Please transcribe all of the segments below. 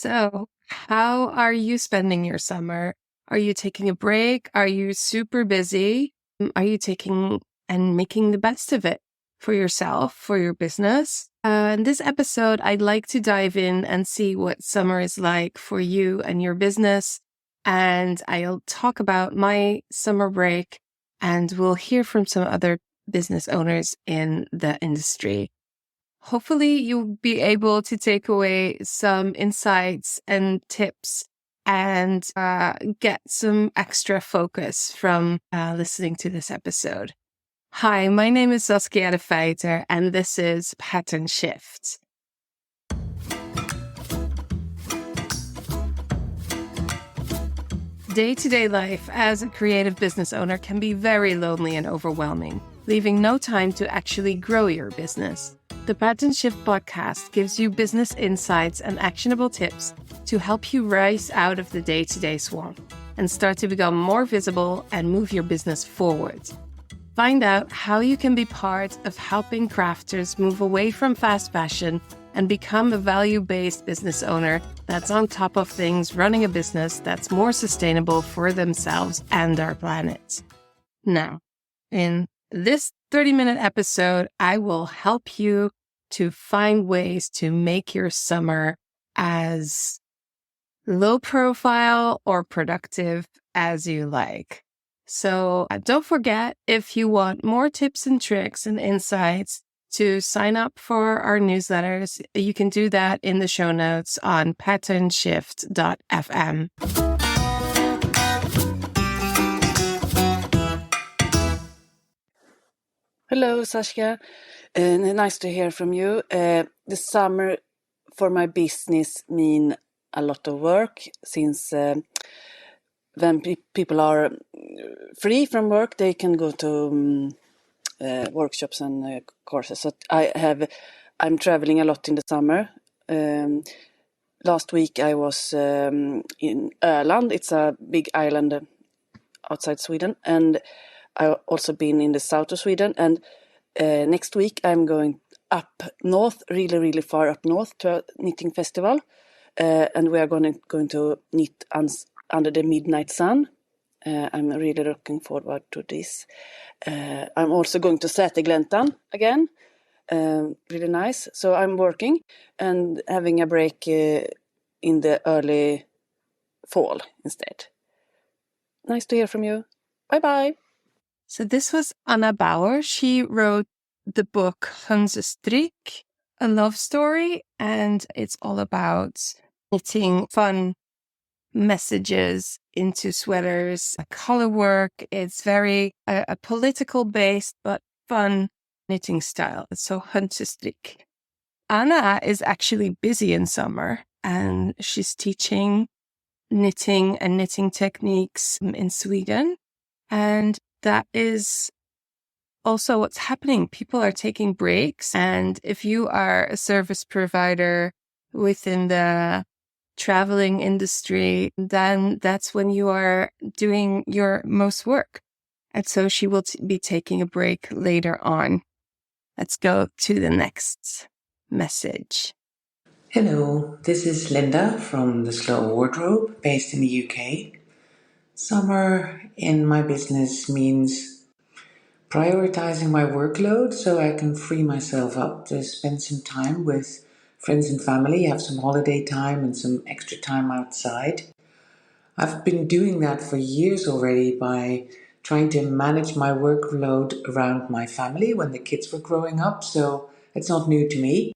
So, how are you spending your summer? Are you taking a break? Are you super busy? Are you taking and making the best of it for yourself, for your business? In this episode, I'd like to dive in and see what summer is like for you and your business. And I'll talk about my summer break, and we'll hear from some other business owners in the industry. Hopefully you'll be able to take away some insights and tips and get some extra focus from listening to this episode. Hi, my name is Saskia Heydra, and this is Pattern Shift. Day-to-day life as a creative business owner can be very lonely and overwhelming, leaving no time to actually grow your business. The Pattern Shift podcast gives you business insights and actionable tips to help you rise out of the day-to-day swamp and start to become more visible and move your business forward. Find out how you can be part of helping crafters move away from fast fashion and become a value-based business owner that's on top of things, running a business that's more sustainable for themselves and our planet. Now, in this 30-minute episode, I will help you to find ways to make your summer as low profile or productive as you like. So don't forget, if you want more tips and tricks and insights, to sign up for our newsletters, you can do that in the show notes on patternshift.fm. Hello, Saskia. Nice to hear from you. The summer for my business mean a lot of work since when people are free from work, they can go to workshops and courses. So I'm traveling a lot in the summer. Last week I was in Öland. It's a big island outside Sweden, and I've also been in the south of Sweden. And next week I'm going up north, really, really far up north to a knitting festival, and we are going to knit under the midnight sun. I'm really looking forward to this. I'm also going to Sätergläntan again. Really nice. So I'm working and having a break in the early fall instead. Nice to hear from you. Bye-bye. So this was Anna Bauer. She wrote the book Hönsestrick, a love story, and it's all about knitting fun messages into sweaters, color work. It's very a political based but fun knitting style. So Hönsestrick. Anna is actually busy in summer, and she's teaching knitting and knitting techniques in Sweden. And that is also what's happening. People are taking breaks. And if you are a service provider within the traveling industry, then that's when you are doing your most work. And so she will be taking a break later on. Let's go to the next message. Hello, this is Linda from the Slow Wardrobe based in the UK. Summer in my business means prioritizing my workload so I can free myself up to spend some time with friends and family, have some holiday time and some extra time outside. I've been doing that for years already by trying to manage my workload around my family when the kids were growing up, so it's not new to me.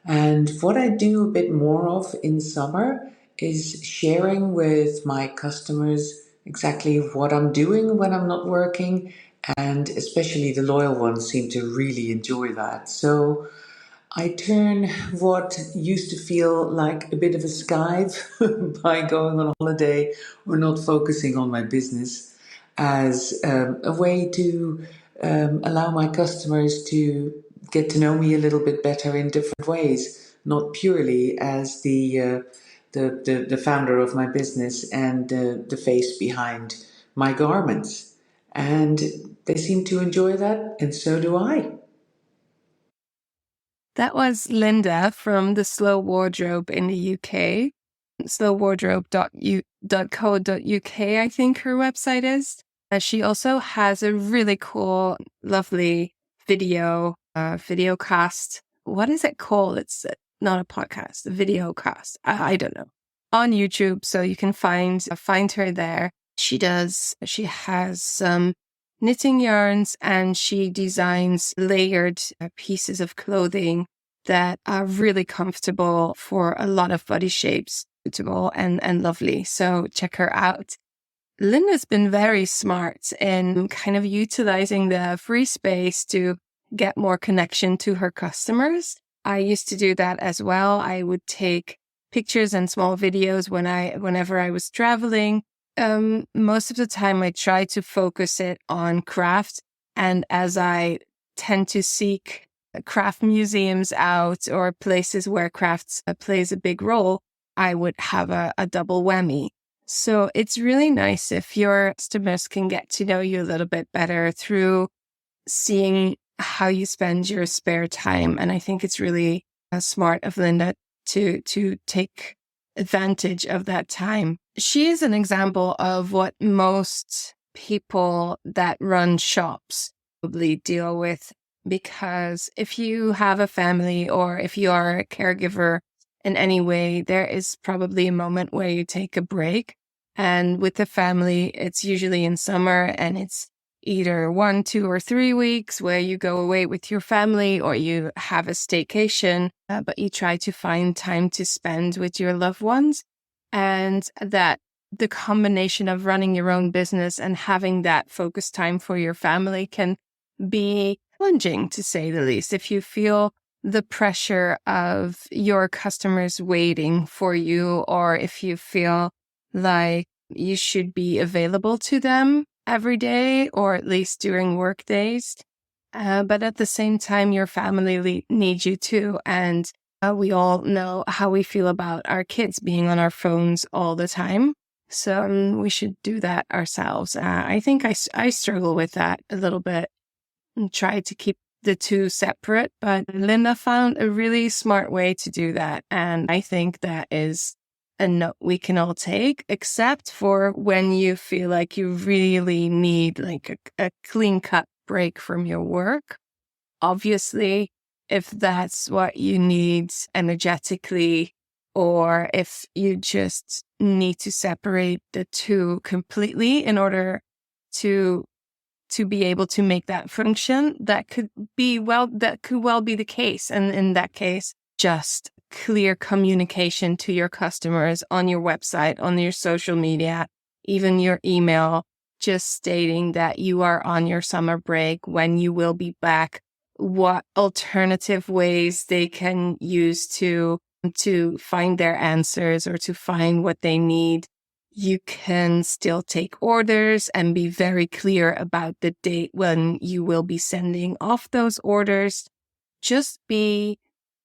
And what I do a bit more of in summer is sharing with my customers exactly what I'm doing when I'm not working, and especially the loyal ones seem to really enjoy that. So I turn what used to feel like a bit of a skive by going on holiday or not focusing on my business as a way to allow my customers to get to know me a little bit better in different ways, not purely as the founder of my business and the face behind my garments. And they seem to enjoy that, and so do I. That was Linda from the Slow Wardrobe in the UK. slowwardrobe.co.uk, I think her website is. She also has a really cool, lovely video cast. What is it called? It's not a podcast, a video cast. I don't know. On YouTube, so you can find her there. She has some knitting yarns, and she designs layered pieces of clothing that are really comfortable for a lot of body shapes, suitable and lovely. So check her out. Linda's been very smart in kind of utilizing the free space to get more connection to her customers. I used to do that as well. I would take pictures and small videos whenever I was traveling. Most of the time I try to focus it on craft. And as I tend to seek craft museums out or places where crafts plays a big role, I would have a double whammy. So it's really nice if your customers can get to know you a little bit better through seeing how you spend your spare time. And I think it's really smart of Linda to take advantage of that time. She is an example of what most people that run shops probably deal with, because if you have a family or if you are a caregiver in any way, there is probably a moment where you take a break. And with the family, it's usually in summer, and it's either 1, 2, or 3 weeks where you go away with your family or you have a staycation, but you try to find time to spend with your loved ones. And that the combination of running your own business and having that focused time for your family can be challenging, to say the least. If you feel the pressure of your customers waiting for you, or if you feel like you should be available to them every day, or at least during work days. But at the same time, your family needs you too. And we all know how we feel about our kids being on our phones all the time. So we should do that ourselves. I think I struggle with that a little bit and try to keep the two separate. But Linda found a really smart way to do that. And I think that is a note we can all take, except for when you feel like you really need like a clean cut break from your work. Obviously, if that's what you need energetically, or if you just need to separate the two completely in order to be able to make that function, that could well be the case. And in that case, just clear communication to your customers on your website, on your social media, even your email, just stating that you are on your summer break, when you will be back, what alternative ways they can use to find their answers or to find what they need. You can still take orders and be very clear about the date when you will be sending off those orders. Just be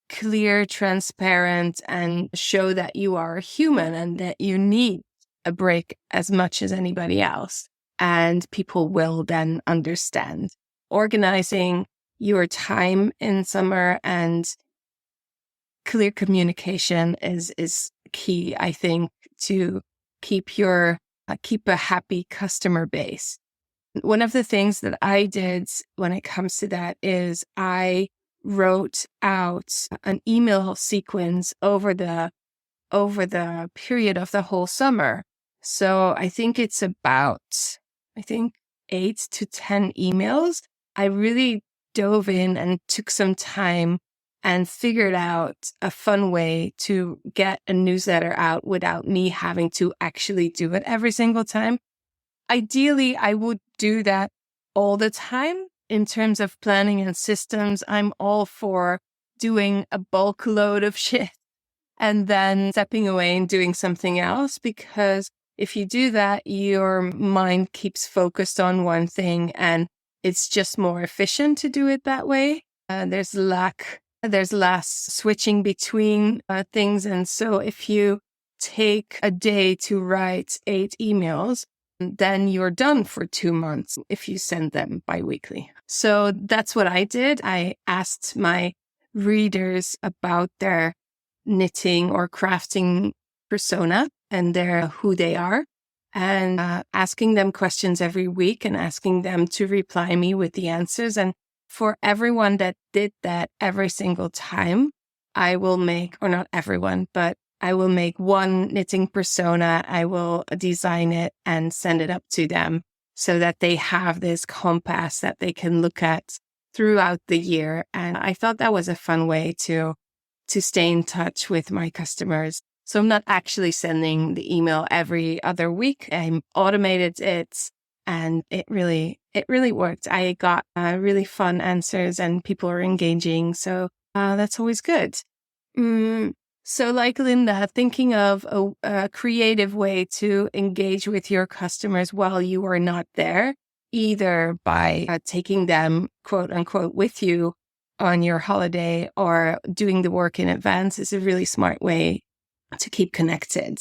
clear, transparent, and show that you are a human and that you need a break as much as anybody else. And people will then understand. Organizing your time in summer and clear communication is key, I think, to keep a happy customer base. One of the things that I did when it comes to that is I wrote out an email sequence over the period of the whole summer. So I think it's about 8 to 10 emails. I really dove in and took some time and figured out a fun way to get a newsletter out without me having to actually do it every single time. Ideally, I would do that all the time. In terms of planning and systems, I'm all for doing a bulk load of shit and then stepping away and doing something else, because if you do that, your mind keeps focused on one thing and it's just more efficient to do it that way. There's less switching between things. And so if you take a day to write 8 emails, then you're done for 2 months if you send them biweekly. So that's what I did. I asked my readers about their knitting or crafting persona and their who they are, and asking them questions every week and asking them to reply me with the answers. And for everyone that did that every single time, I will make, or not everyone, but I will make one knitting persona. I will design it and send it up to them so that they have this compass that they can look at throughout the year. And I thought that was a fun way to stay in touch with my customers. So I'm not actually sending the email every other week. I automated it and it really worked. I got really fun answers and people are engaging. So that's always good. So like Linda, thinking of a creative way to engage with your customers while you are not there, either by taking them, quote unquote, with you on your holiday or doing the work in advance, is a really smart way to keep connected.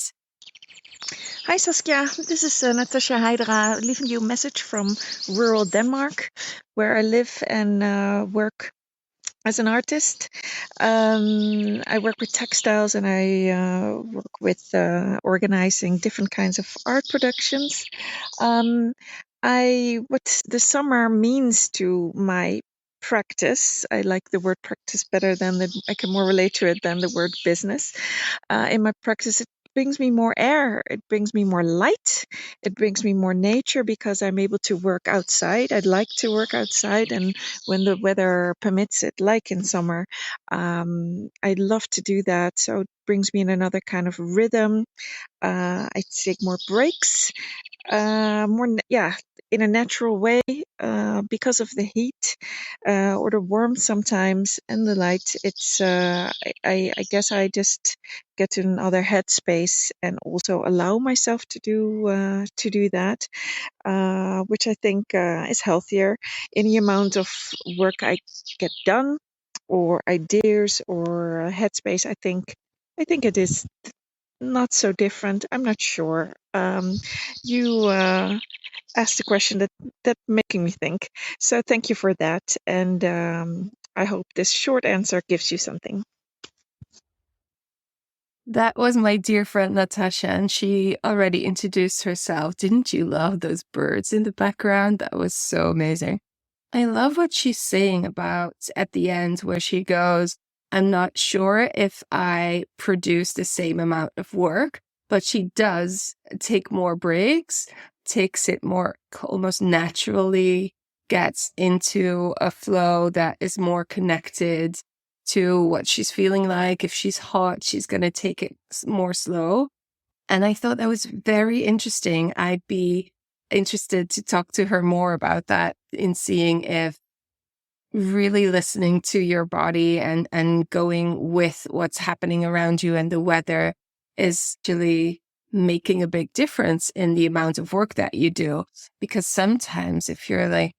Hi Saskia, this is Natasa Heydra leaving you a message from rural Denmark, where I live and work as an artist. I work with textiles and I work with organizing different kinds of art productions. What the summer means to my practice, I like the word practice better than I can more relate to it than the word business. In my practice, it brings me more air, it brings me more light, it brings me more nature because I'm able to work outside. I'd like to work outside, and when the weather permits it, like in summer, I'd love to do that. So it brings me in another kind of rhythm. I take more breaks, in a natural way, because of the heat or the warmth sometimes and the light. It's I guess I just get to another headspace and also allow myself to do that, which I think is healthier. Any amount of work I get done, or ideas or headspace, I think it is not so different. I'm not sure. You asked a question that making me think. So thank you for that, and I hope this short answer gives you something. That was my dear friend Natasha, and she already introduced herself. Didn't you love those birds in the background? That was so amazing. I love what she's saying about at the end where she goes, I'm not sure if I produce the same amount of work, but she does take more breaks, takes it more almost naturally, gets into a flow that is more connected to what she's feeling like. If she's hot, she's going to take it more slow. And I thought that was very interesting. I'd be interested to talk to her more about that, in seeing if really listening to your body and going with what's happening around you and the weather is actually making a big difference in the amount of work that you do. Because sometimes if you're like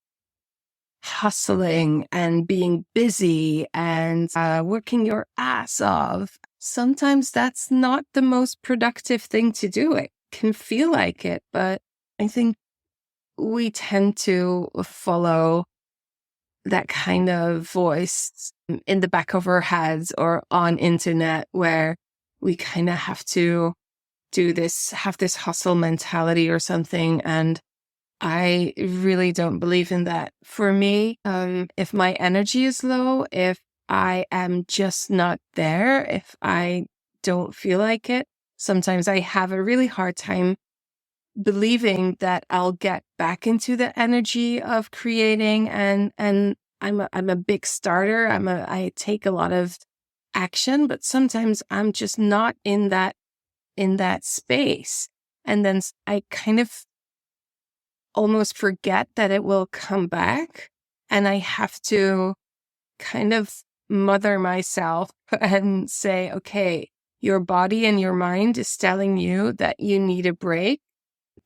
hustling and being busy and working your ass off, sometimes that's not the most productive thing to do. It can feel like it, but I think we tend to follow that kind of voice in the back of our heads or on internet, where we kind of have to have this hustle mentality or something. And I really don't believe in that. For me, if my energy is low, if I am just not there, if I don't feel like it, sometimes I have a really hard time believing that I'll get back into the energy of creating. And I'm a big starter. I take a lot of action, but sometimes I'm just not in that space. And then I kind of almost forget that it will come back. And I have to kind of mother myself and say, okay, your body and your mind is telling you that you need a break.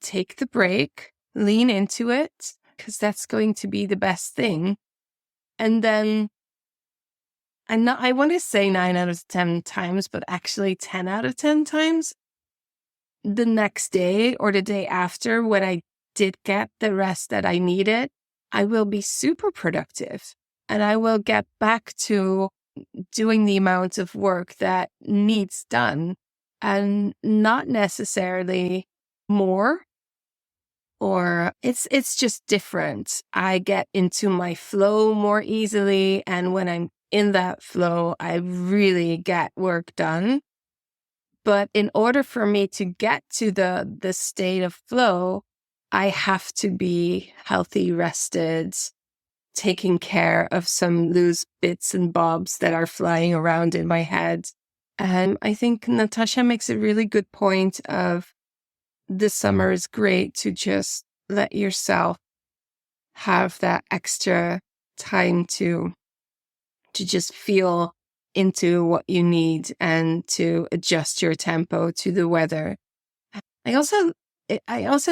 Take the break, lean into it, because that's going to be the best thing. And then I want to say 9 out of 10 times, but actually 10 out of 10 times, the next day or the day after, when I did get the rest that I needed, I will be super productive and I will get back to doing the amount of work that needs done. and not necessarily more, or it's just different. I get into my flow more easily, and when I'm in that flow, I really get work done. But in order for me to get to the state of flow, I have to be healthy, rested, taking care of some loose bits and bobs that are flying around in my head. And I think Natasha makes a really good point of this summer is great to just let yourself have that extra time to just feel into what you need and to adjust your tempo to the weather. I also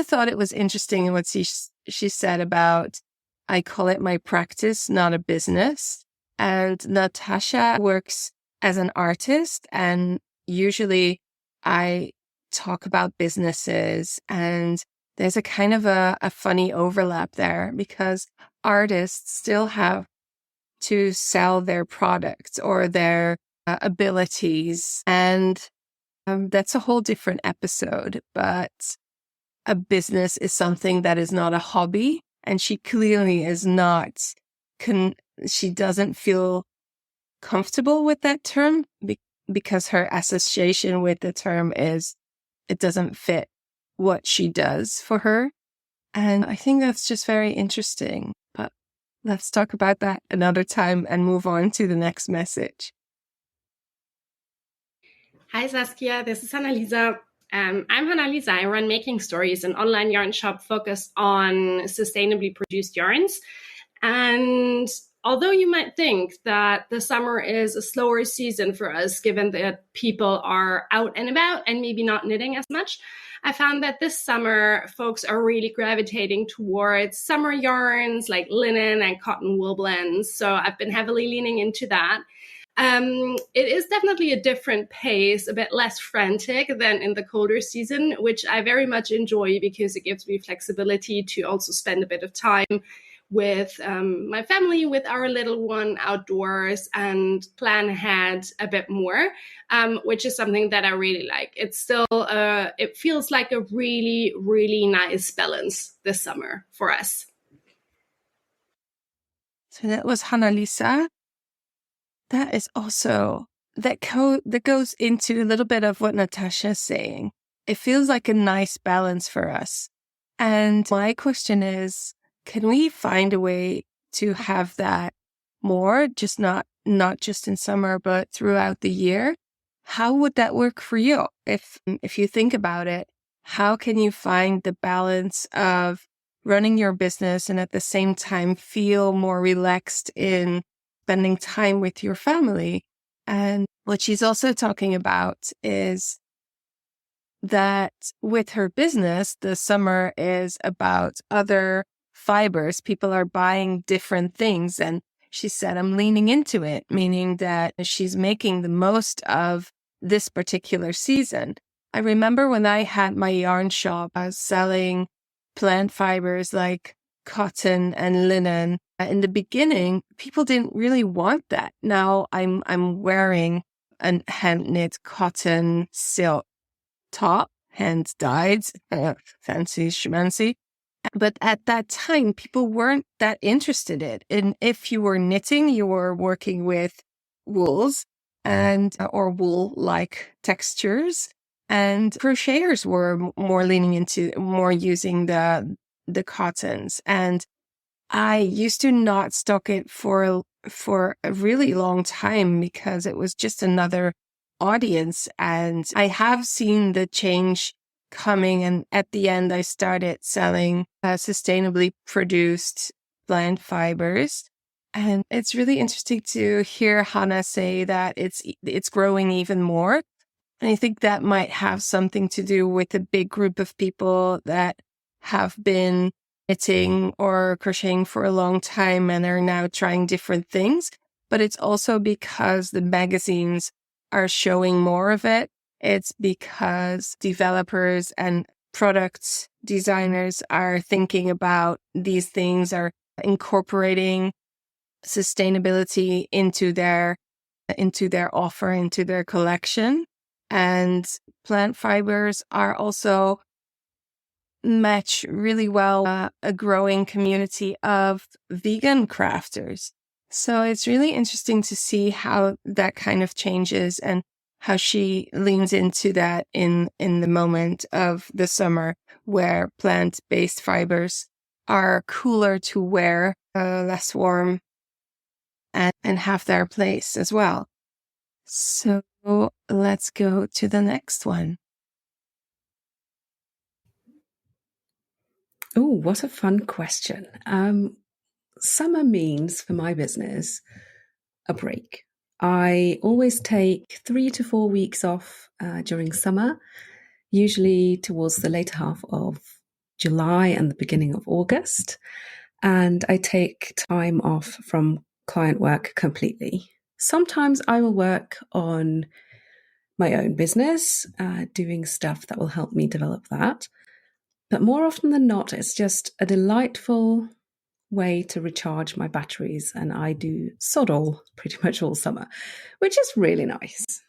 thought it was interesting in what she said about, I call it my practice, not a business. And Natasha works as an artist, and usually I talk about businesses, and there's a kind of a funny overlap there because artists still have to sell their products or their abilities. And that's a whole different episode. But a business is something that is not a hobby. And she clearly is not, she doesn't feel comfortable with that term because her association with the term is it doesn't fit what she does for her. And I think that's just very interesting. But let's talk about that another time and move on to the next message. Hi, Saskia. This is Annalisa. I'm Annalisa. I run Making Stories, an online yarn shop focused on sustainably produced yarns. And although you might think that the summer is a slower season for us, given that people are out and about and maybe not knitting as much, I found that this summer, folks are really gravitating towards summer yarns like linen and cotton wool blends. So I've been heavily leaning into that. It is definitely a different pace, a bit less frantic than in the colder season, which I very much enjoy because it gives me flexibility to also spend a bit of time with my family, with our little one outdoors, and plan ahead a bit more, which is something that I really like. It's still, it feels like a really, really nice balance this summer for us. So that was Annalisa. That is also, that goes into a little bit of what Natasha's saying. It feels like a nice balance for us. And my question is, can we find a way to have that more, just not just in summer, but throughout the year? How would that work for you? If you think about it, how can you find the balance of running your business and at the same time feel more relaxed in spending time with your family? And what she's also talking about is that with her business, the summer is about other fibers. People are buying different things. And she said, I'm leaning into it, meaning that she's making the most of this particular season. I remember when I had my yarn shop, I was selling plant fibers like cotton and linen. In the beginning, people didn't really want that. Now I'm wearing a hand knit cotton silk top, hand dyed, fancy schmancy. But at that time, people weren't that interested in it. And if you were knitting, you were working with wools and or wool-like textures. And crocheters were more leaning into more using the cottons. And I used to not stock it for a really long time because it was just another audience. And I have seen the change coming. And at the end, I started selling sustainably produced plant fibers. And it's really interesting to hear Hannah say that it's growing even more. And I think that might have something to do with a big group of people that have been knitting or crocheting for a long time and are now trying different things. But it's also because the magazines are showing more of it. It's because developers and product designers are thinking about these things, are incorporating sustainability into their offer, into their collection. And plant fibers are also match really well a growing community of vegan crafters. So it's really interesting to see how that kind of changes and how she leans into that in the moment of the summer where plant-based fibers are cooler to wear, less warm, and have their place as well. So let's go to the next one. Oh, what a fun question. Summer means for my business a break. I always take 3 to 4 weeks off during summer, usually towards the later half of July and the beginning of August. And I take time off from client work completely. Sometimes I will work on my own business, doing stuff that will help me develop that. But more often than not, it's just a delightful way to recharge my batteries, and I do sod all pretty much all summer, which is really nice.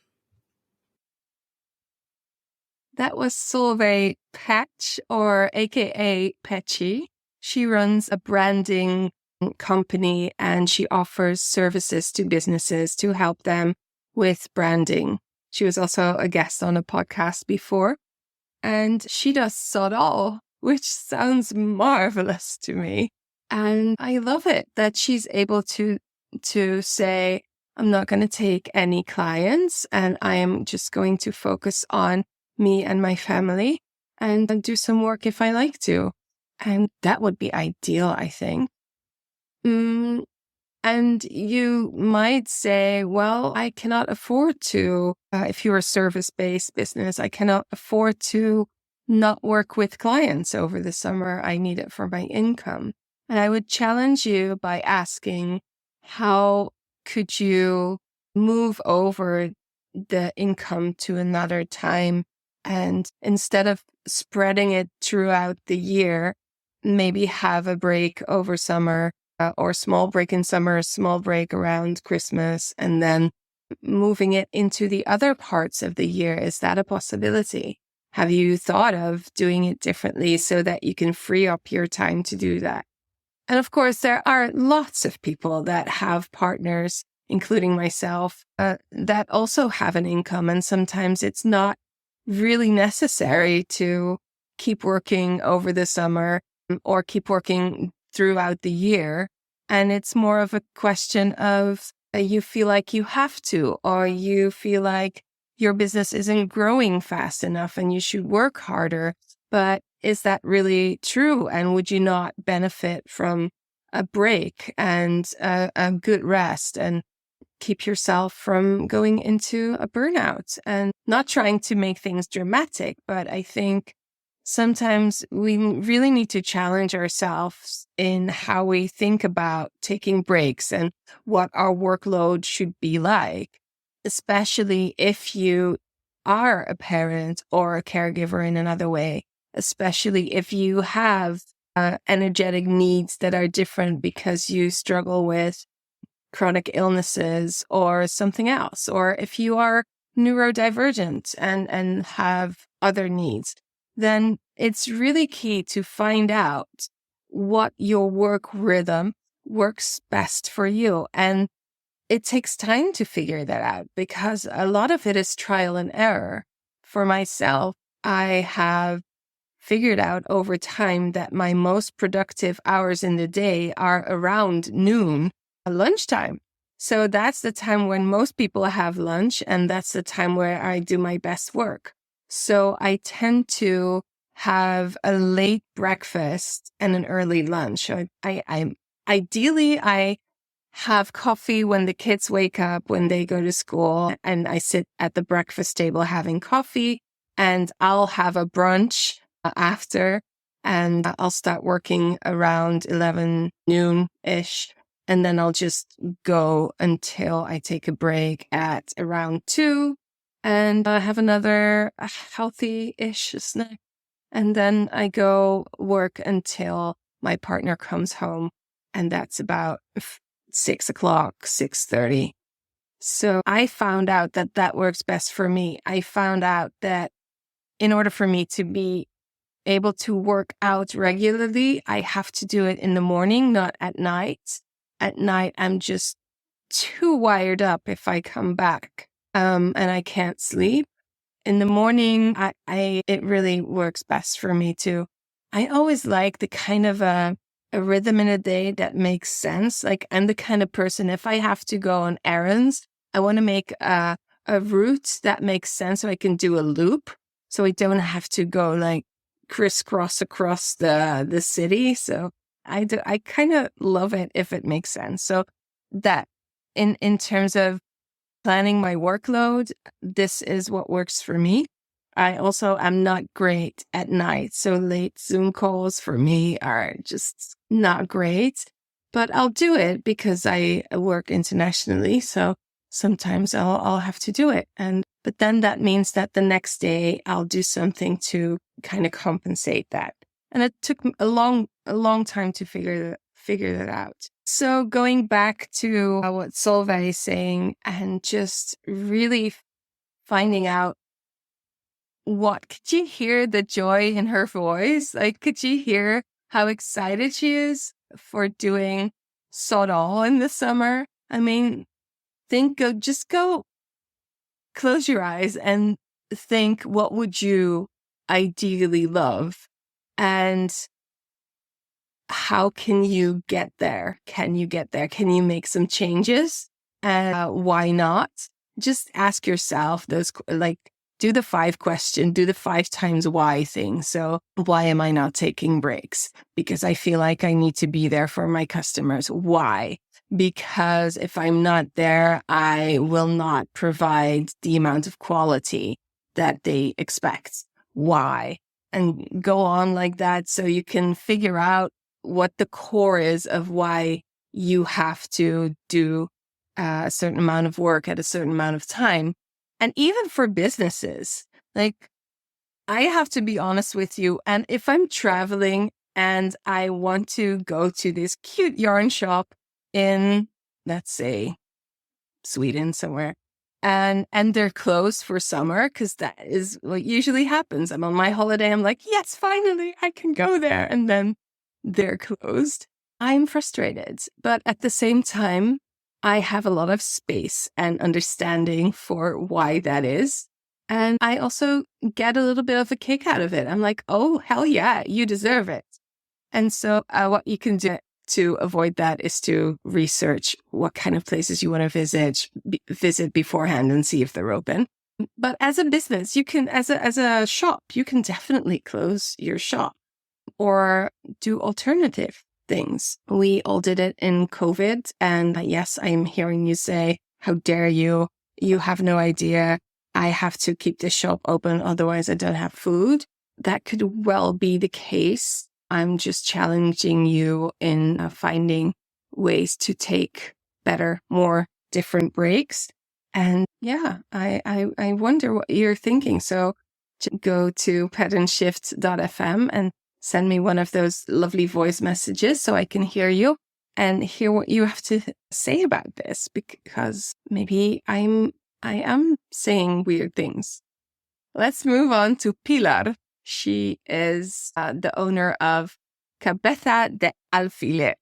That was Solveig Patch, or AKA Patchy. She runs a branding company and she offers services to businesses to help them with branding. She was also a guest on a podcast before, and she does sod all, which sounds marvelous to me. And I love it that she's able to say, I'm not going to take any clients and I am just going to focus on me and my family and do some work if I like to. And that would be ideal, I think. And you might say, well, I cannot afford to, if you're a service-based business, I cannot afford to not work with clients over the summer. I need it for my income. And I would challenge you by asking, how could you move over the income to another time? And instead of spreading it throughout the year, maybe have a break over summer, or a small break in summer, a small break around Christmas, and then moving it into the other parts of the year. Is that a possibility? Have you thought of doing it differently so that you can free up your time to do that? And of course, there are lots of people that have partners, including myself, that also have an income. And sometimes it's not really necessary to keep working over the summer or keep working throughout the year. And it's more of a question of you feel like you have to, or you feel like your business isn't growing fast enough and you should work harder. But is that really true? And would you not benefit from a break and a good rest and keep yourself from going into a burnout? And not trying to make things dramatic, but I think sometimes we really need to challenge ourselves in how we think about taking breaks and what our workload should be like, especially if you are a parent or a caregiver in another way, especially if you have energetic needs that are different because you struggle with chronic illnesses or something else, or if you are neurodivergent and have other needs, then it's really key to find out what your work rhythm works best for you. And it takes time to figure that out because a lot of it is trial and error. For myself, I have figured out over time that my most productive hours in the day are around noon, lunchtime. So that's the time when most people have lunch, and that's the time where I do my best work. So I tend to have a late breakfast and an early lunch. Ideally, I have coffee when the kids wake up, when they go to school, and I sit at the breakfast table having coffee, and I'll have a brunch after, and I'll start working around 11 noon-ish. And then I'll just go until I take a break at around 2 and have another healthy-ish snack. And then I go work until my partner comes home. And that's about 6 o'clock, 6:30. So I found out that that works best for me. I found out that in order for me to be able to work out regularly, I have to do it in the morning, not at night. At night, I'm just too wired up if I come back, and I can't sleep. In the morning, it really works best for me too. I always like the kind of a rhythm in a day that makes sense. Like, I'm the kind of person, if I have to go on errands, I want to make a route that makes sense so I can do a loop. So I don't have to go like crisscross across the city. So I kind of love it if it makes sense. So that in terms of planning my workload, this is what works for me. I also am not great at night. So late Zoom calls for me are just not great, but I'll do it because I work internationally. So sometimes I'll have to do it. But then that means that the next day I'll do something to kind of compensate that. And it took a long time to figure that out. So going back to what Solveig is saying and just really finding out could you hear the joy in her voice? Like, could you hear how excited she is for doing sod all in the summer? I mean, just go close your eyes and think, what would you ideally love? And how can you get there? Can you get there? Can you make some changes? And why not? Just ask yourself those, like, do the 5 times why thing. So why am I not taking breaks? Because I feel like I need to be there for my customers. Why? Because if I'm not there, I will not provide the amount of quality that they expect. Why? And go on like that so you can figure out what the core is of why you have to do a certain amount of work at a certain amount of time. And even for businesses, like, I have to be honest with you. And if I'm traveling and I want to go to this cute yarn shop in, let's say, Sweden somewhere, and they're closed for summer, because that is what usually happens. I'm on my holiday. I'm like, yes, finally, I can go there. And then they're closed. I'm frustrated. But at the same time, I have a lot of space and understanding for why that is. And I also get a little bit of a kick out of it. I'm like, oh, hell yeah, you deserve it. And so what you can do to avoid that is to research what kind of places you want to visit beforehand and see if they're open. But as a business, you can, as a shop, you can definitely close your shop or do alternative things. We all did it in COVID. And yes, I'm hearing you say, how dare you? You have no idea. I have to keep this shop open. Otherwise I don't have food. That could well be the case. I'm just challenging you in finding ways to take better, more different breaks. And yeah, I wonder what you're thinking. So go to patternshift.fm and send me one of those lovely voice messages so I can hear you and hear what you have to say about this, because maybe I am saying weird things. Let's move on to Pilar. She is the owner of Cabeza de Alfiler.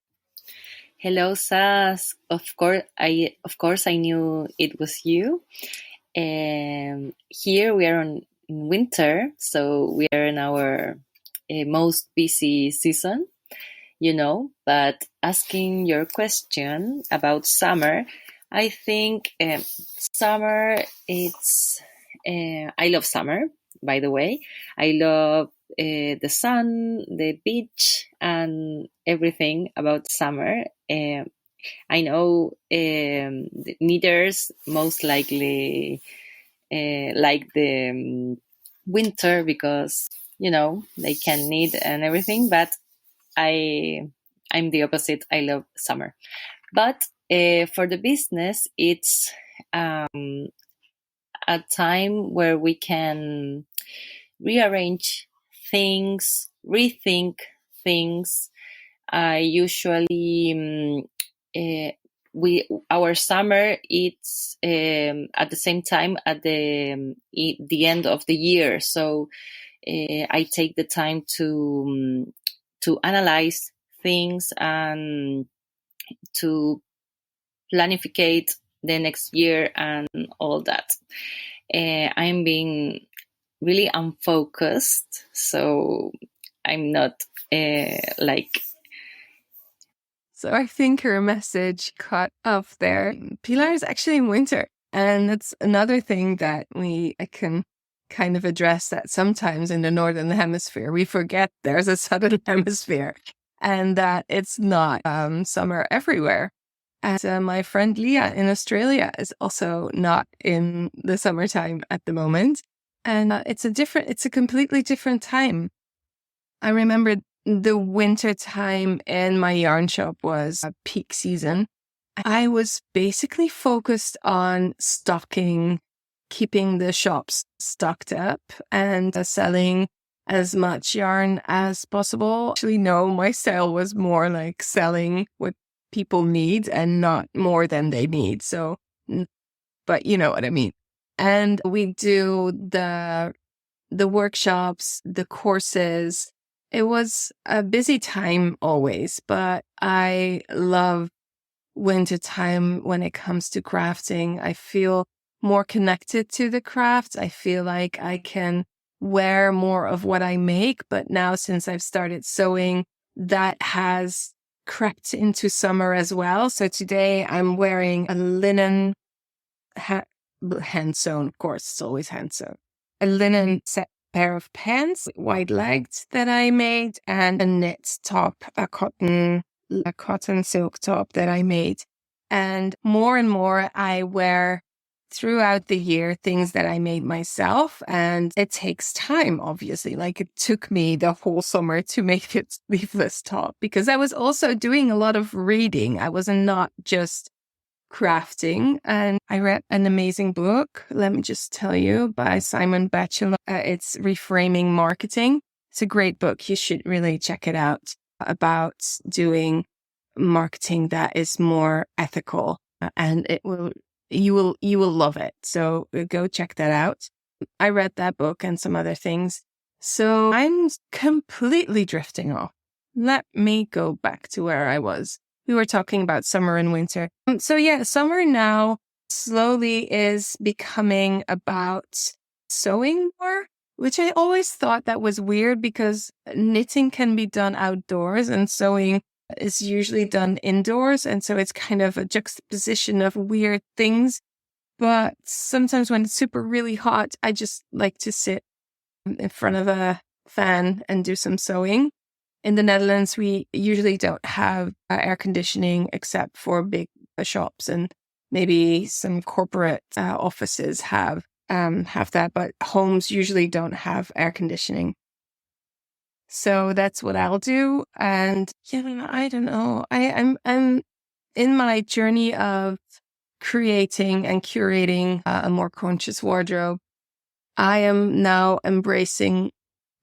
Hello, Sas. Of course, I knew it was you. Here we are in winter, so we are in our most busy season, But asking your question about summer, I think summer, I love summer, by the way. I love the sun, the beach, and everything about summer. I know the knitters most likely like the winter because, they can knit and everything, but I'm the opposite. I love summer. But for the business, it's a time where we can rearrange things, rethink things. I usually our summer, it's at the same time at the end of the year. So I take the time to analyze things and to planificate the next year and all that. I'm being really unfocused, so I'm not like. So I think her message caught up there. Pilar is actually in winter. And that's another thing that I can kind of address, that sometimes in the Northern Hemisphere, we forget there's a Southern Hemisphere and that it's not summer everywhere. And my friend Leah in Australia is also not in the summertime at the moment. And it's a completely different time. I remember the winter time in my yarn shop was a peak season. I was basically focused on keeping the shops stocked up and selling as much yarn as possible. Actually, no, my style was more like selling what people need and not more than they need. So, but you know what I mean. And we do the workshops, the courses. It was a busy time always, but I love winter time when it comes to crafting. I feel more connected to the craft. I feel like I can wear more of what I make. But now, since I've started sewing, that has crept into summer as well. So today I'm wearing a linen hand sewn, of course, it's always hand sewn, a linen pair of pants, white legged, that I made, and a knit top, a cotton silk top that I made. And more I wear throughout the year things that I made myself. And it takes time, obviously. Like, it took me the whole summer to make it sleeveless top because I was also doing a lot of reading. I was not just crafting. And I read an amazing book, let me just tell you, by Simon Batchelor. It's Reframing Marketing. It's a great book. You should really check it out, about doing marketing that is more ethical, and you will love it. So go check that out. I read that book and some other things. So I'm completely drifting off. Let me go back to where I was. We were talking about summer and winter. So yeah, summer now slowly is becoming about sewing more, which I always thought that was weird because knitting can be done outdoors and sewing is usually done indoors. And so it's kind of a juxtaposition of weird things. But sometimes when it's super really hot, I just like to sit in front of a fan and do some sewing. In the Netherlands, we usually don't have air conditioning except for big shops, and maybe some corporate offices have that, but homes usually don't have air conditioning. So that's what I'll do. And yeah, I don't know. I'm in my journey of creating and curating a more conscious wardrobe. I am now embracing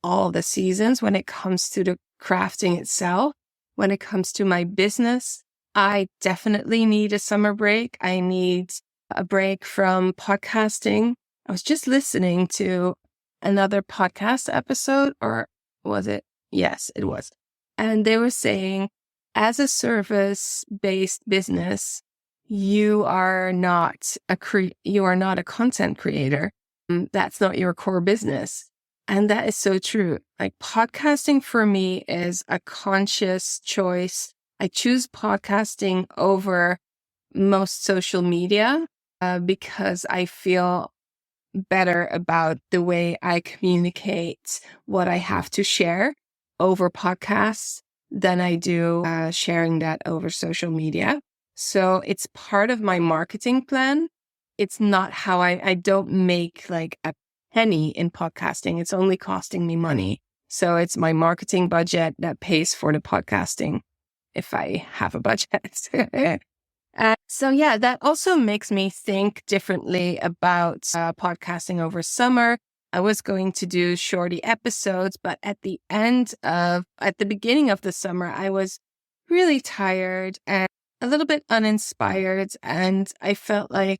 all the seasons when it comes to the crafting itself. When it comes to my business, I definitely need a summer break. I need a break from podcasting. I was just listening to another podcast episode, or was it? Yes, it was. And they were saying, as a service-based business, you are not a content creator. That's not your core business. And that is so true. Like, podcasting for me is a conscious choice. I choose podcasting over most social media because I feel better about the way I communicate what I have to share over podcasts than I do sharing that over social media. So it's part of my marketing plan. It's not how I don't make like a penny in podcasting. It's only costing me money. So it's my marketing budget that pays for the podcasting if I have a budget. So yeah, that also makes me think differently about podcasting over summer. I was going to do shorty episodes, but at the beginning of the summer, I was really tired and a little bit uninspired, and I felt like,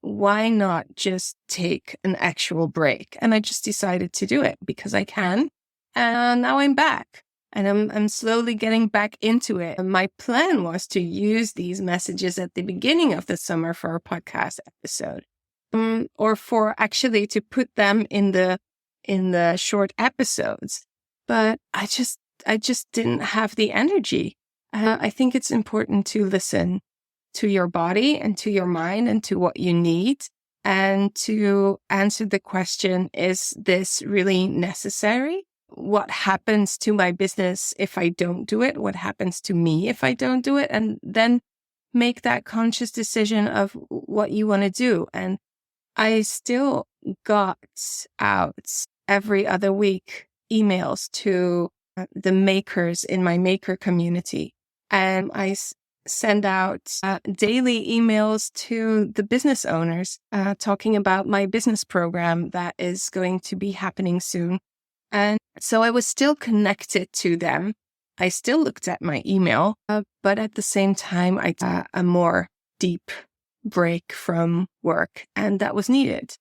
why not just take an actual break? And I just decided to do it because I can. And now I'm back and I'm slowly getting back into it. And my plan was to use these messages at the beginning of the summer for a podcast episode, or for actually to put them in the short episodes. But I just didn't have the energy. I think it's important to listen to your body and to your mind and to what you need, and to answer the question, is this really necessary? What happens to my business if I don't do it? What happens to me if I don't do it? And then make that conscious decision of what you want to do. And I still got out every other week emails to the makers in my maker community. And I send out daily emails to the business owners talking about my business program that is going to be happening soon. And so I was still connected to them. I still looked at my email, but at the same time, I took a more deep break from work, and that was needed.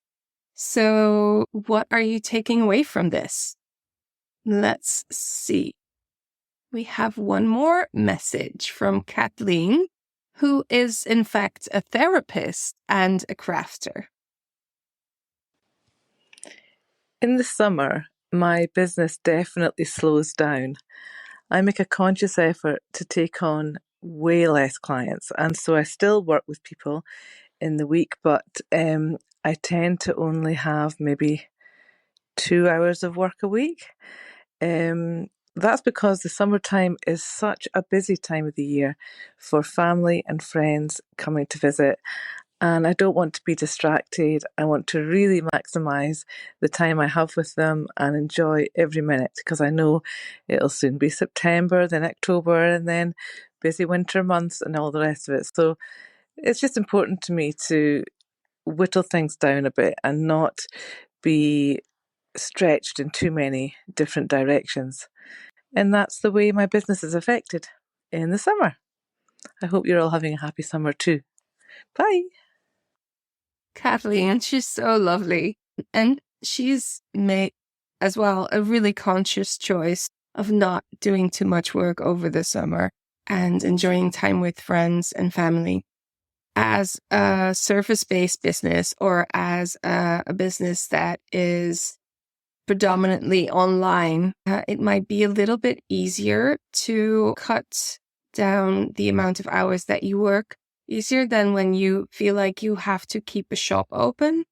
So what are you taking away from this? Let's see. We have one more message from Kathleen, who is in fact a therapist and a crafter. In the summer, my business definitely slows down. I make a conscious effort to take on way less clients, and so I still work with people in the week, but I tend to only have maybe 2 hours of work a week. That's because the summertime is such a busy time of the year for family and friends coming to visit. And I don't want to be distracted. I want to really maximise the time I have with them and enjoy every minute, because I know it'll soon be September, then October, and then busy winter months and all the rest of it. So it's just important to me to whittle things down a bit and not be stretched in too many different directions. And that's the way my business is affected in the summer. I hope you're all having a happy summer too. Bye. Kathleen, she's so lovely. And she's made as well a really conscious choice of not doing too much work over the summer and enjoying time with friends and family. As a service-based business, or as a business that is predominantly online, it might be a little bit easier to cut down the amount of hours that you work, easier than when you feel like you have to keep a shop open.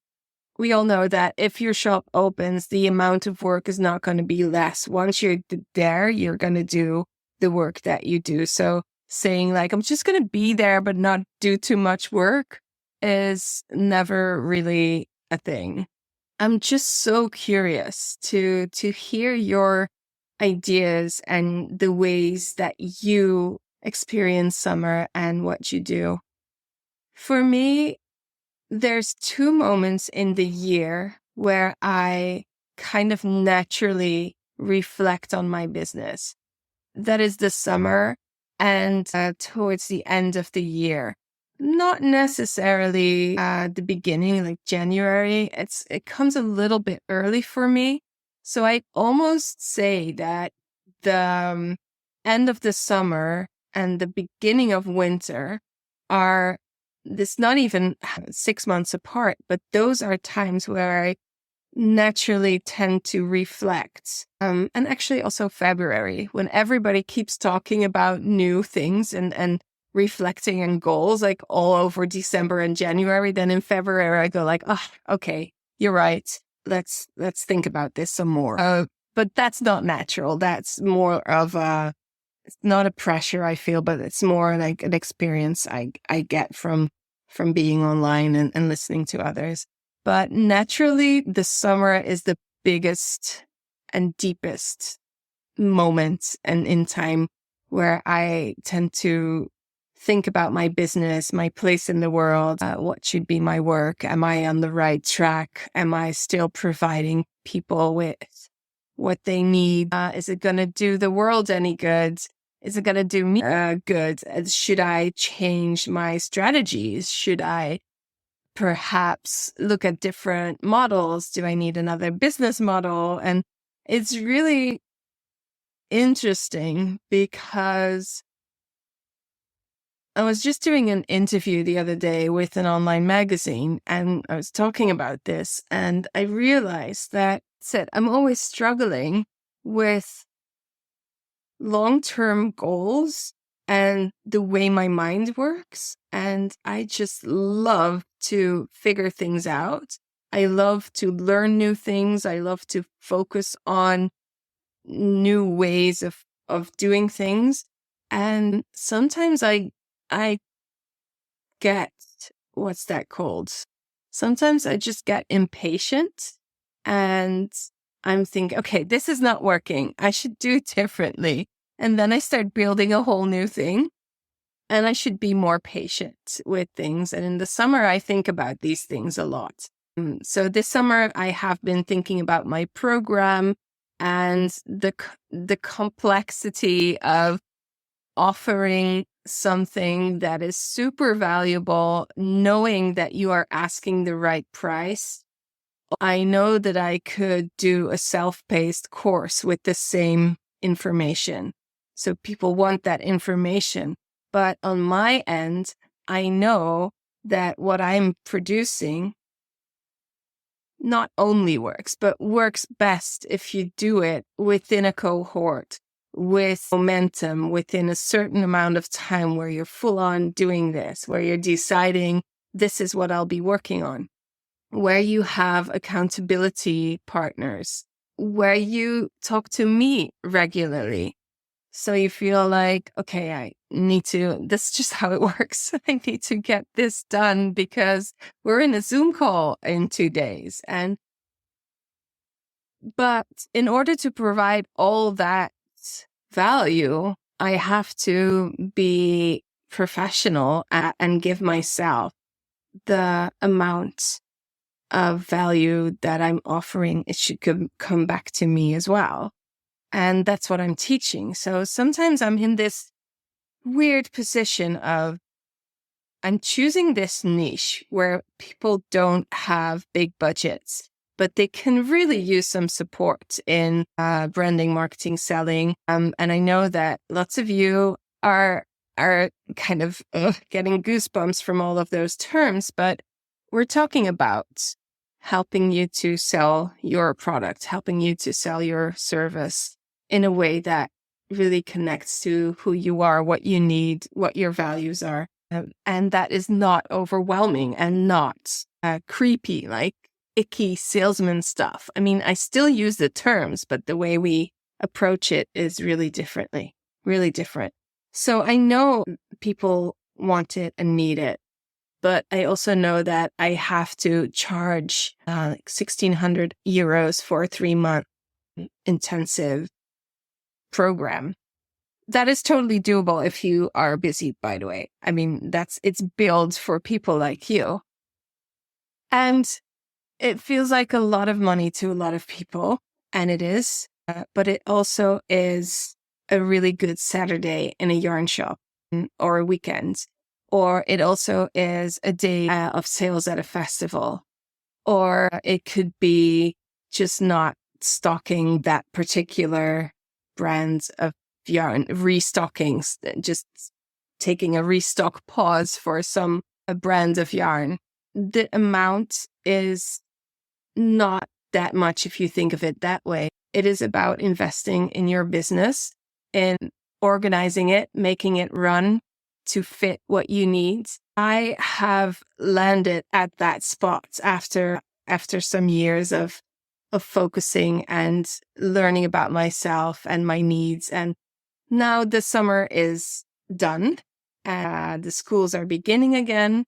We all know that if your shop opens, the amount of work is not going to be less. Once you're there, you're going to do the work that you do. So saying like, I'm just going to be there but not do too much work is never really a thing. I'm just so curious to hear your ideas and the ways that you experience summer and what you do. For me, there's 2 moments in the year where I kind of naturally reflect on my business. That is the summer and towards the end of the year. Not necessarily the beginning, like January. It comes a little bit early for me. So I almost say that the end of the summer and the beginning of winter are this not even 6 months apart, but those are times where I naturally tend to reflect. And actually also February, when everybody keeps talking about new things and reflecting and goals like all over December and January, then in February I go like, oh, okay, you're right. Let's think about this some more. But that's not natural. That's more of it's not a pressure I feel, but it's more like an experience I get from being online and listening to others. But naturally, the summer is the biggest and deepest moment and in time where I tend to think about my business, my place in the world, what should be my work? Am I on the right track? Am I still providing people with what they need? Is it going to do the world any good? Is it going to do me good? Should I change my strategies? Should I perhaps look at different models? Do I need another business model? And it's really interesting because I was just doing an interview the other day with an online magazine, and I was talking about this, and I realized that I'm always struggling with long-term goals and the way my mind works. And I just love to figure things out. I love to learn new things. I love to focus on new ways of doing things. And sometimes I get, what's that called? Sometimes I just get impatient and I'm thinking, okay, this is not working. I should do it differently. And then I start building a whole new thing, and I should be more patient with things. And in the summer, I think about these things a lot. So this summer, I have been thinking about my program and the complexity of offering something that is super valuable, knowing that you are asking the right price. I know that I could do a self-paced course with the same information. So people want that information. But on my end, I know that what I'm producing not only works, but works best if you do it within a cohort, with momentum, within a certain amount of time where you're full on doing this, where you're deciding this is what I'll be working on, where you have accountability partners, where you talk to me regularly. So you feel like, okay, this is just how it works. I need to get this done because we're in a Zoom call in 2 days. But in order to provide all that value, I have to be professional and give myself the amount of value that I'm offering. It should come back to me as well. And that's what I'm teaching. So sometimes I'm in this weird position of I'm choosing this niche where people don't have big budgets, but they can really use some support in branding, marketing, selling. And I know that lots of you are kind of getting goosebumps from all of those terms, but we're talking about helping you to sell your product, helping you to sell your service in a way that really connects to who you are, what you need, what your values are. And that is not overwhelming and not creepy, like icky salesman stuff. I mean, I still use the terms, but the way we approach it is really different. So I know people want it and need it, but I also know that I have to charge like 1,600 euros for a 3-month intensive program. That is totally doable if you are busy, by the way. I mean, it's built for people like you. And it feels like a lot of money to a lot of people, and it is, but it also is a really good Saturday in a yarn shop or a weekend, or it also is a day of sales at a festival, or it could be just not stocking that particular brand of yarn, restocking, just taking a restock pause for a brand of yarn. The amount is not that much if you think of it that way. It is about investing in your business, in organizing it, making it run to fit what you need. I have landed at that spot after some years of focusing and learning about myself and my needs. And now the summer is done. The schools are beginning again.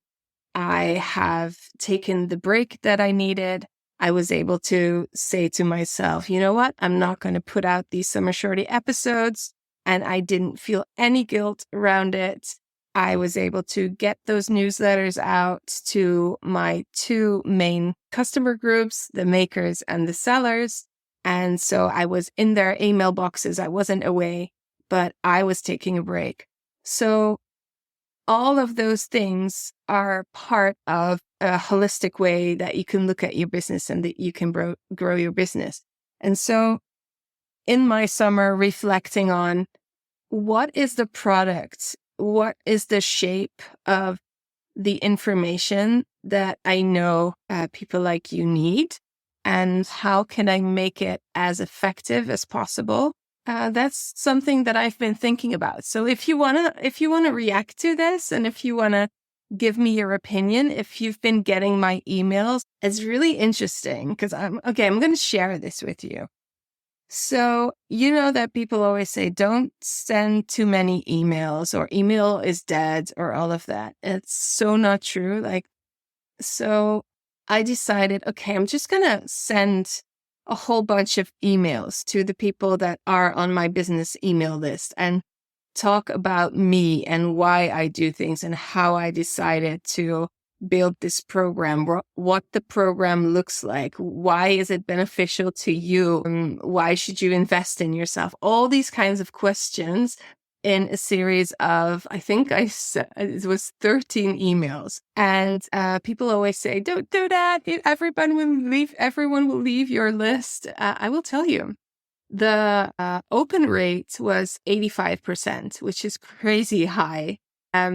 I have taken the break that I needed. I was able to say to myself, you know what? I'm not going to put out these Summer Shorty episodes. And I didn't feel any guilt around it. I was able to get those newsletters out to my 2 main customer groups, the makers and the sellers. And so I was in their email boxes. I wasn't away. but I was taking a break. So all of those things are part of a holistic way that you can look at your business and that you can grow your business. And so in my summer, reflecting on what is the product, what is the shape of the information that I know people like you need, and how can I make it as effective as possible? That's something that I've been thinking about. So if you wanna react to this, and if you wanna give me your opinion, if you've been getting my emails, it's really interesting because I'm going to share this with you. So you know that people always say, don't send too many emails, or email is dead, or all of that. It's so not true. So I decided, okay, I'm just gonna send a whole bunch of emails to the people that are on my business email list and talk about me and why I do things and how I decided to build this program, what the program looks like, why is it beneficial to you, why should you invest in yourself, all these kinds of questions in a series of, I think I said it was 13 emails. And people always say, don't do that. Everyone will leave your list. I will tell you, the open rate was 85%, which is crazy high.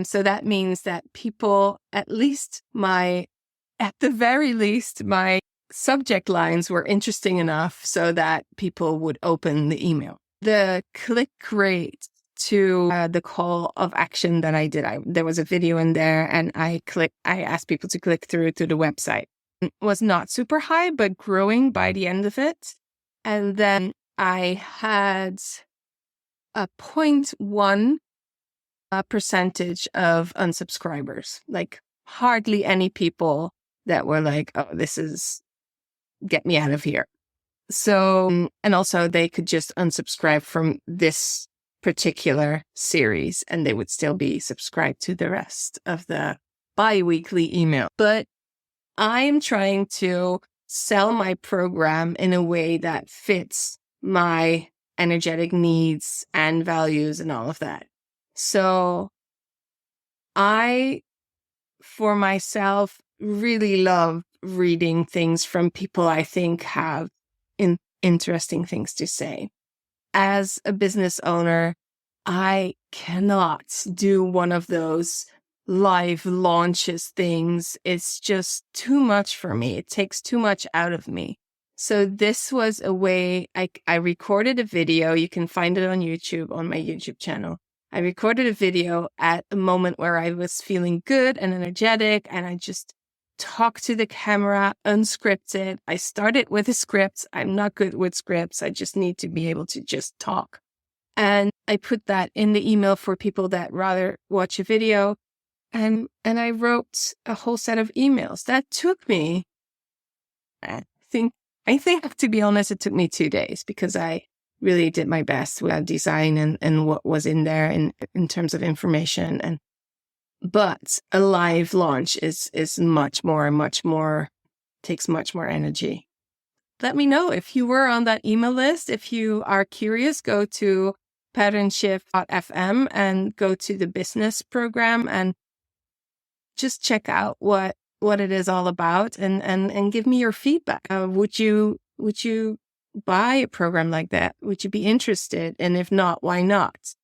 So that means that people, at the very least, my subject lines were interesting enough so that people would open the email. The click rate to the call of action that I did, there was a video in there, and I asked people to click through to the website. It was not super high, but growing by the end of it. And then I had a 0.1 percentage of unsubscribers, like hardly any people that were like, oh, this is, get me out of here. So, and also they could just unsubscribe from this particular series and they would still be subscribed to the rest of the bi-weekly email. But I'm trying to sell my program in a way that fits my energetic needs and values and all of that. So I, for myself, really love reading things from people I think have interesting things to say. As a business owner, I cannot do one of those live launches things. It's just too much for me. It takes too much out of me. So this was a way I recorded a video. You can find it on YouTube, on my YouTube channel. I recorded a video at a moment where I was feeling good and energetic, and I just talked to the camera, unscripted. I started with a script. I'm not good with scripts. I just need to be able to just talk. And I put that in the email for people that rather watch a video. And I wrote a whole set of emails. That took me, I think, to be honest, it took me 2 days because I really did my best with design and what was in there in terms of information. But a live launch is much more, takes much more energy. Let me know if you were on that email list. If you are curious, go to patternshift.fm and go to the business program and just check out what it is all about and give me your feedback. Would you buy a program like that? Would you be interested? And if not, why not?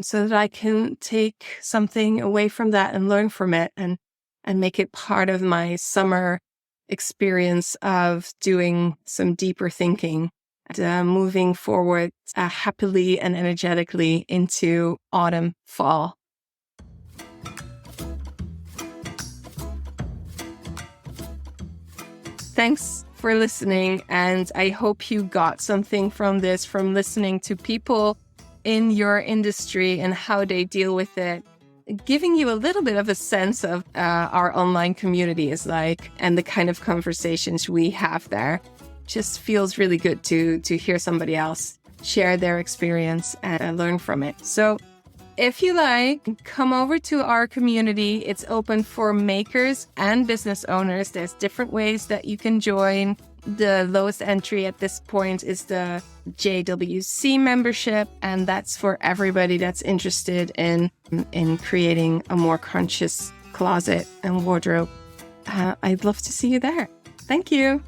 So that I can take something away from that and learn from it and make it part of my summer experience of doing some deeper thinking and moving forward happily and energetically into autumn, fall. Thanks for listening, and I hope you got something from this, from listening to people in your industry and how they deal with it, giving you a little bit of a sense of our online community is like, and the kind of conversations we have there. Just feels really good to hear somebody else share their experience and learn from it. So if you like, come over to our community. It's open for makers and business owners. There's different ways that you can join. The lowest entry at this point is the JWC membership, and that's for everybody that's interested in creating a more conscious closet and wardrobe. I'd love to see you there. Thank you.